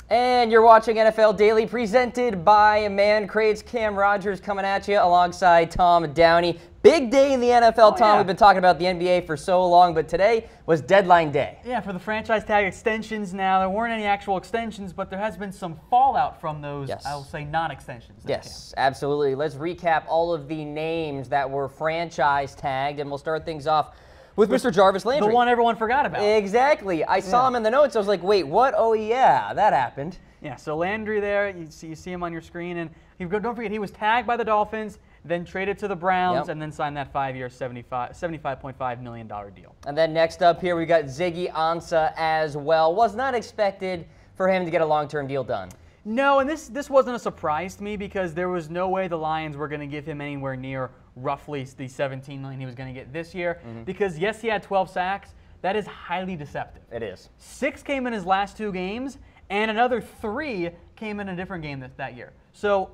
And you're watching NFL Daily, presented by Man Crates. Cam Rogers coming at you alongside Tom Downey. Big day in the NFL, Tom. We've been talking about the NBA for so long, but today was deadline day. Yeah, for the franchise tag extensions now. There weren't any actual extensions, but there has been some fallout from those, I will say, non-extensions. Yes, absolutely. Let's recap all of the names that were franchise tagged, and we'll start things off with Mr. Jarvis Landry. The one everyone forgot about. Exactly. I saw him in the notes. I was like, wait, what? Oh, yeah, that happened. Yeah, so Landry there, you see him on your screen. And don't forget, he was tagged by the Dolphins, then traded to the Browns, and then signed that 5-year, $75.5 million deal. And then next up here, we got Ziggy Ansah as well. Was not expected for him to get a long-term deal done. No, and this wasn't a surprise to me because there was no way the Lions were going to give him anywhere near roughly the $17 million he was going to get this year. Because, yes, he had 12 sacks. That is highly deceptive. It is. 6 came in his last 2 games, and another 3 came in a different game that year. So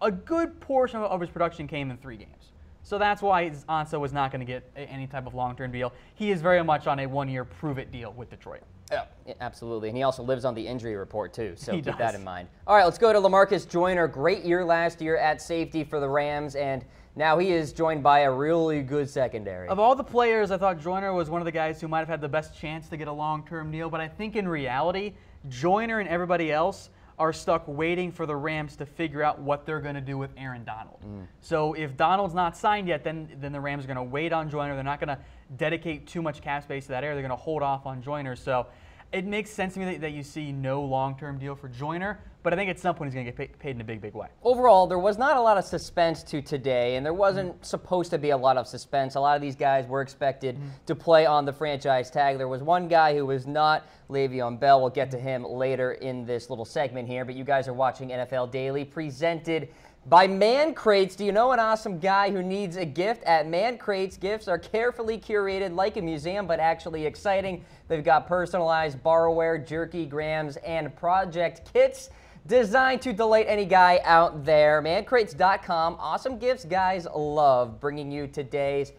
a good portion of his production came in 3 games. So that's why Ansah was not going to get any type of long-term deal. He is very much on a 1-year prove-it deal with Detroit. Yeah, absolutely. And he also lives on the injury report, too, so keep that in mind. All right, let's go to LaMarcus Joyner. Great year last year at safety for the Rams, and now he is joined by a really good secondary. Of all the players, I thought Joyner was one of the guys who might have had the best chance to get a long-term deal, but I think in reality, Joyner and everybody else are stuck waiting for the Rams to figure out what they're going to do with Aaron Donald. So if Donald's not signed yet, then the Rams are going to wait on Joyner. They're not going to dedicate too much cap space to that area. They're going to hold off on Joyner. So it makes sense to me that you see no long-term deal for Joyner, but I think at some point he's going to get paid in a big, big way. Overall, there was not a lot of suspense to today, and there wasn't supposed to be a lot of suspense. A lot of these guys were expected to play on the franchise tag. There was one guy who was not, Le'Veon Bell. We'll get to him later in this little segment here, but you guys are watching NFL Daily, presented by Man Crates. Do you know an awesome guy who needs a gift? At Man Crates, gifts are carefully curated like a museum, but actually exciting. They've got personalized barware, jerky, grams, and project kits designed to delight any guy out there. Mancrates.com. Awesome gifts guys love, bringing you today's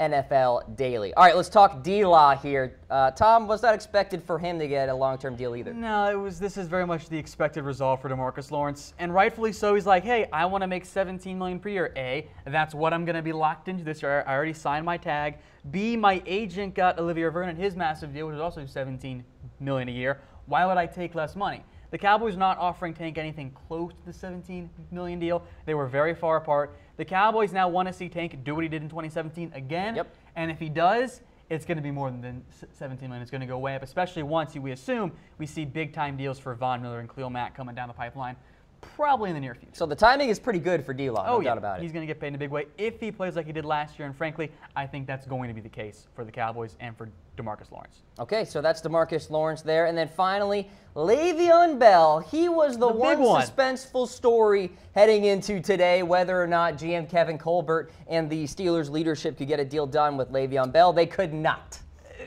NFL Daily. All right, let's talk D-Law here. Tom, was not expected for him to get a long-term deal either. No, this is very much the expected result for DeMarcus Lawrence, and rightfully so. He's like, hey, I want to make $17 million per year. A, that's what I'm going to be locked into this year. I already signed my tag. B, my agent got Olivier Vernon his massive deal, which is also $17 million a year. Why would I take less money? The Cowboys are not offering Tank anything close to the $17 million deal. They were very far apart. The Cowboys now want to see Tank do what he did in 2017 again. And if he does, it's going to be more than $17 million. It's going to go way up, especially once we assume we see big-time deals for Von Miller and Khalil Mack coming down the pipeline, probably in the near future. So the timing is pretty good for D-Law, no doubt about it. He's going to get paid in a big way if he plays like he did last year, and frankly, I think that's going to be the case for the Cowboys and for DeMarcus Lawrence. Okay, so that's DeMarcus Lawrence there. And then finally, Le'Veon Bell. He was the one suspenseful story heading into today, whether or not GM Kevin Colbert and the Steelers leadership could get a deal done with Le'Veon Bell. They could not.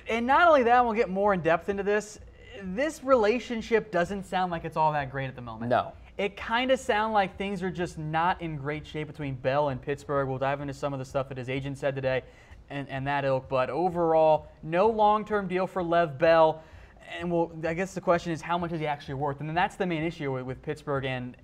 And not only that, we'll get more in depth into this. This relationship doesn't sound like it's all that great at the moment. No. It kind of sounds like things are just not in great shape between Bell and Pittsburgh. We'll dive into some of the stuff that his agent said today and that ilk. But overall, no long-term deal for Lev Bell. And I guess the question is, how much is he actually worth? And then that's the main issue with Pittsburgh and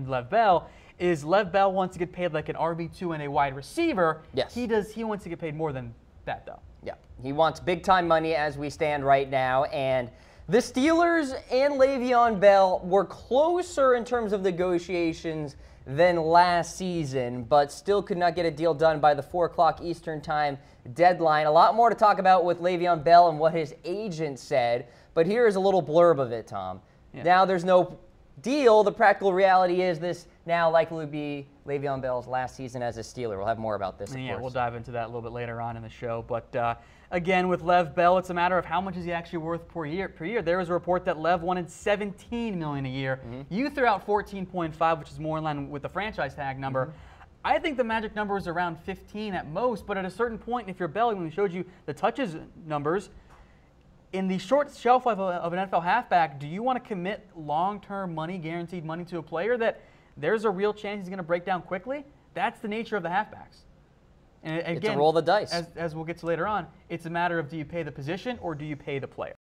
Lev Bell, is Lev Bell wants to get paid like an RB2 and a wide receiver. Yes. He wants to get paid more than that, though. Yeah, he wants big-time money as we stand right now. And the Steelers and Le'Veon Bell were closer in terms of negotiations than last season, but still could not get a deal done by the 4 o'clock Eastern time deadline. A lot more to talk about with Le'Veon Bell and what his agent said, but here is a little blurb of it, Tom. Now there's no deal. The practical reality is this now likely to be Le'Veon Bell's last season as a Steeler. We'll have more about this, of course. We'll dive into that a little bit later on in the show, but again, with Lev Bell, it's a matter of how much is he actually worth per year. There was a report that Lev wanted $17 million a year. You threw out 14.5, which is more in line with the franchise tag number. I think the magic number is around 15 at most, but at a certain point, if you're Bell, when we showed you the touches numbers, in the short shelf life of an NFL halfback, do you want to commit long-term money, guaranteed money to a player that there's a real chance he's going to break down quickly? That's the nature of the halfbacks. And again, it's a roll of the dice. As we'll get to later on, it's a matter of, do you pay the position or do you pay the player?